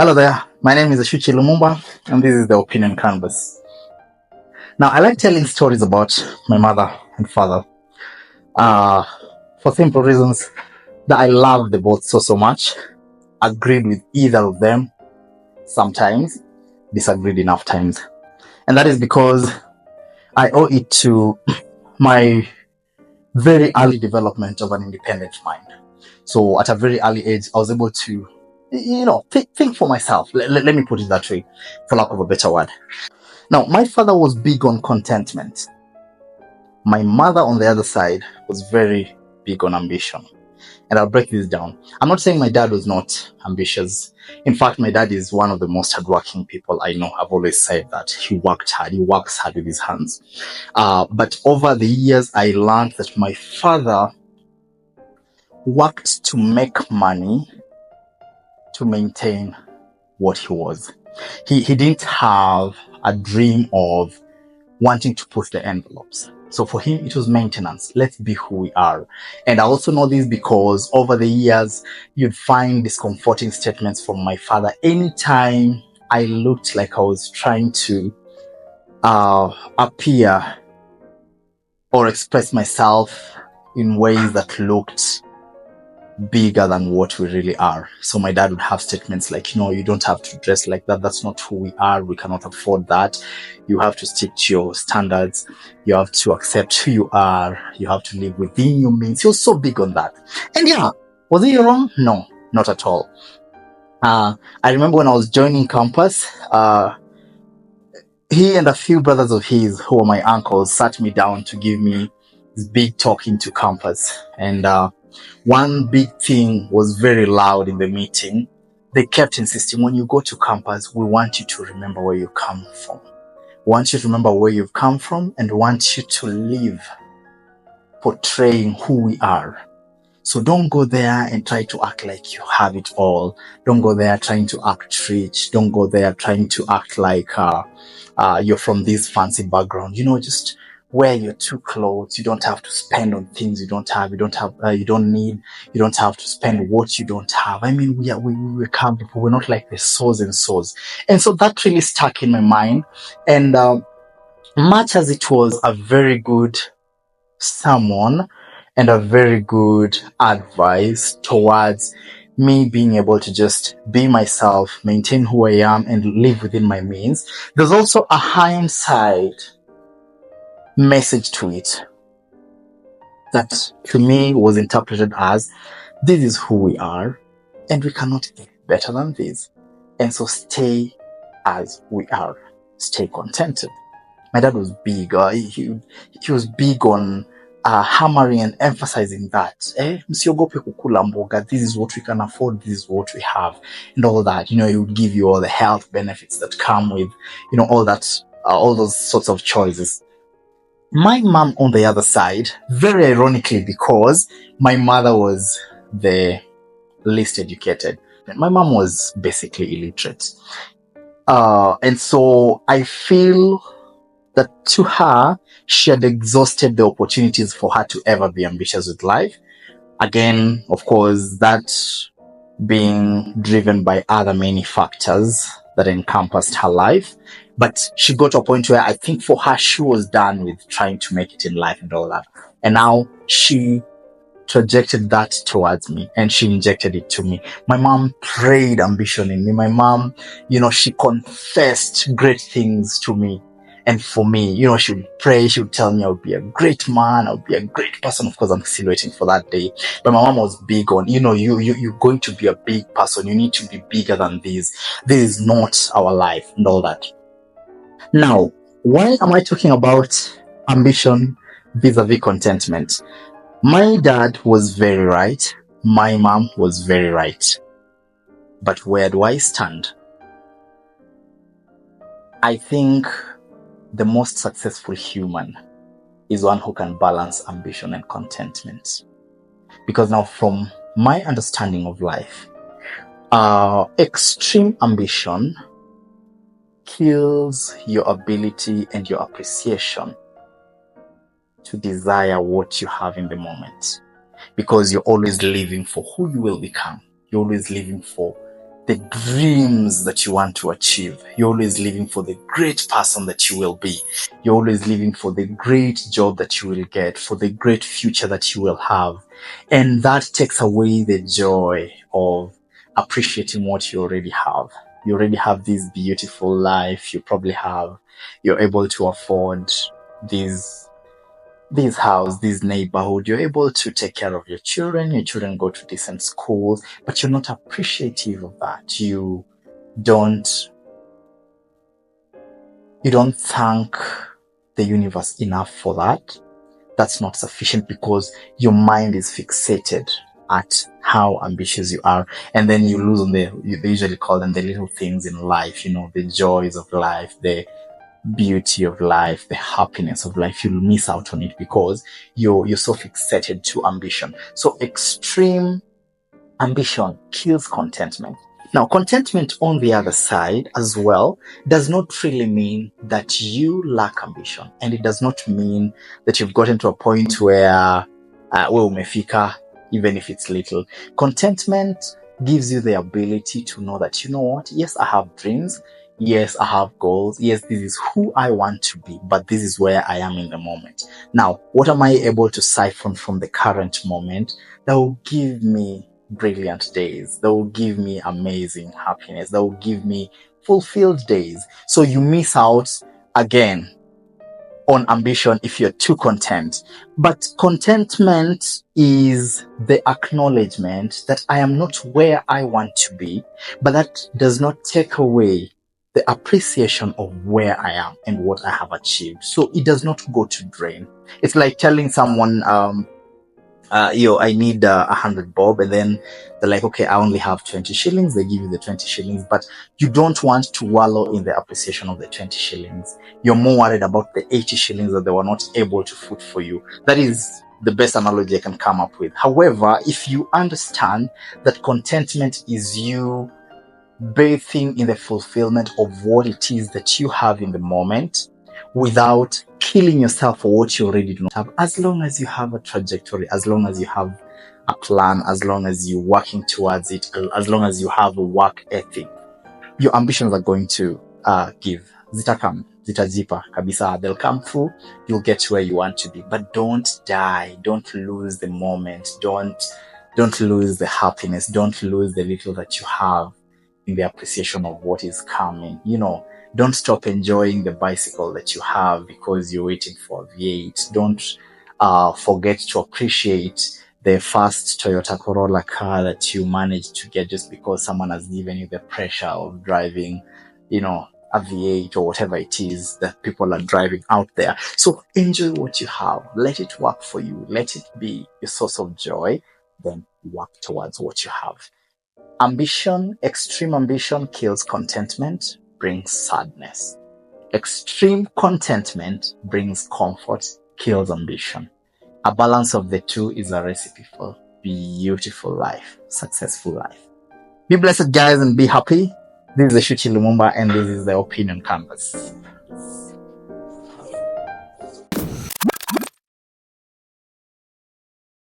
Hello there, my name is Eshuchi Lumumba, and this is the Opinion Canvas. Now, I like telling stories about my mother and father uh, for simple reasons that I love them both so much, agreed with either of them, sometimes disagreed enough times. And that is because I owe it to my very early development of an independent mind. So at a very early age, I was able to, think for myself. Let me put it that way, for lack of a better word. Now, my father was big on contentment. My mother, on the other side, was very big on ambition. And I'll break this down. I'm not saying my dad was not ambitious. In fact, my dad is one of the most hardworking people I know. I've always said that. He worked hard. He works hard with his hands. But over the years, I learned that my father worked to make money to maintain what he was. He didn't have a dream of wanting to push the envelopes. So for him, it was maintenance. Let's be who we are. And I also know this because over the years, you'd find discomforting statements from my father anytime I looked like I was trying to appear or express myself in ways that looked bigger than what we really are. So my dad would have statements like, you don't have to dress like that. That's not who we are. We cannot afford that. You have to stick to your standards. You have to accept who you are. You have to live within your means. He was so big on that. And yeah, was he wrong? No, not at all. I remember when I was joining campus, he and a few brothers of his who were my uncles sat me down to give me this big talk into campus. And one big thing was very loud in the meeting. They kept insisting, when you go to campus, we want you to remember where you come from. We want you to remember where you've come from and want you to live portraying who we are. So don't go there and try to act like you have it all. Don't go there trying to act rich. Don't go there trying to act like you're from this fancy background. Just wear your true clothes. You don't have to spend on things you don't have. You don't need. You don't have to spend what you don't have. I mean, we're calm people. We're not like the so's and so's. And so that really stuck in my mind. And much as it was a very good sermon and a very good advice towards me being able to just be myself, maintain who I am, and live within my means, there's also a hindsight message to it that to me was interpreted as, this is who we are and we cannot get better than this. And so stay as we are. Stay contented. My dad was big. He was big on hammering and emphasizing that. Msiogope kukula mboga. This is what we can afford. This is what we have, and all that. He would give you all the health benefits that come with, all that, all those sorts of choices. My mom, on the other side, very ironically, because my mother was the least educated, my mom was basically illiterate, and so I feel that to her, she had exhausted the opportunities for her to ever be ambitious with life. Again, of course, that being driven by other many factors that encompassed her life. But she got to a point where I think for her, she was done with trying to make it in life and all that. And now she projected that towards me and she injected it to me. My mom prayed ambition in me. My mom, she confessed great things to me. And for me, she would pray, she would tell me I would be a great man, I would be a great person. Of course, I'm still waiting for that day. But my mom was big on, you're going to be a big person. You need to be bigger than this. This is not our life and all that. Now, why am I talking about ambition vis-a-vis contentment? My dad was very right. My mom was very right. But where do I stand? I think the most successful human is one who can balance ambition and contentment. Because now, from my understanding of life, extreme ambition kills your ability and your appreciation to desire what you have in the moment. Because you're always living for who you will become. You're always living for the dreams that you want to achieve. You're always living for the great person that you will be. You're always living for the great job that you will get, for the great future that you will have. And that takes away the joy of appreciating what you already have. You already have this beautiful life. You're able to afford this house, this neighborhood. You're able to take care of your children go to decent schools, but you're not appreciative of that. You don't thank the universe enough for that. That's not sufficient because your mind is fixated at how ambitious you are, and then you lose on they usually call them the little things in life, the joys of life, the beauty of life, the happiness of life. You'll miss out on it because you're so fixated to ambition. So extreme ambition kills contentment. Now, contentment on the other side as well does not really mean that you lack ambition, and it does not mean that you've gotten to a point where umefika, even if it's little. Contentment gives you the ability to know that, you know what, yes, I have dreams, yes, I have goals, yes, this is who I want to be, but this is where I am in the moment. Now, what am I able to siphon from the current moment that will give me brilliant days, that will give me amazing happiness, that will give me fulfilled days? So you miss out again on ambition if you're too content. But contentment is the acknowledgement that I am not where I want to be, but that does not take away the appreciation of where I am and what I have achieved. So it does not go to drain. It's like telling someone, I need 100 bob, and then they're like, okay, I only have 20 shillings. They give you the 20 shillings, but you don't want to wallow in the appreciation of the 20 shillings. You're more worried about the 80 shillings that they were not able to foot for you. That is the best analogy I can come up with. However, if you understand that contentment is you bathing in the fulfillment of what it is that you have in the moment, without killing yourself for what you already do not have, as long as you have a trajectory, as long as you have a plan, as long as you're working towards it, as long as you have a work ethic, your ambitions are going to zitajipa kabisa, they'll come through, you'll get to where you want to be. But don't die, don't lose the moment, don't lose the happiness, don't lose the little that you have in the appreciation of what is coming. Don't stop enjoying the bicycle that you have because you're waiting for a V8. Don't forget to appreciate the first Toyota Corolla car that you managed to get just because someone has given you the pressure of driving, a V8 or whatever it is that people are driving out there. So enjoy what you have. Let it work for you. Let it be a source of joy. Then work towards what you have. Extreme ambition kills contentment, brings sadness. Extreme contentment brings comfort, kills ambition. A balance of the two is a recipe for beautiful life, successful life. Be blessed, guys, and be happy. This is Eshuchi Lumumba, and this is the Opinion Canvas.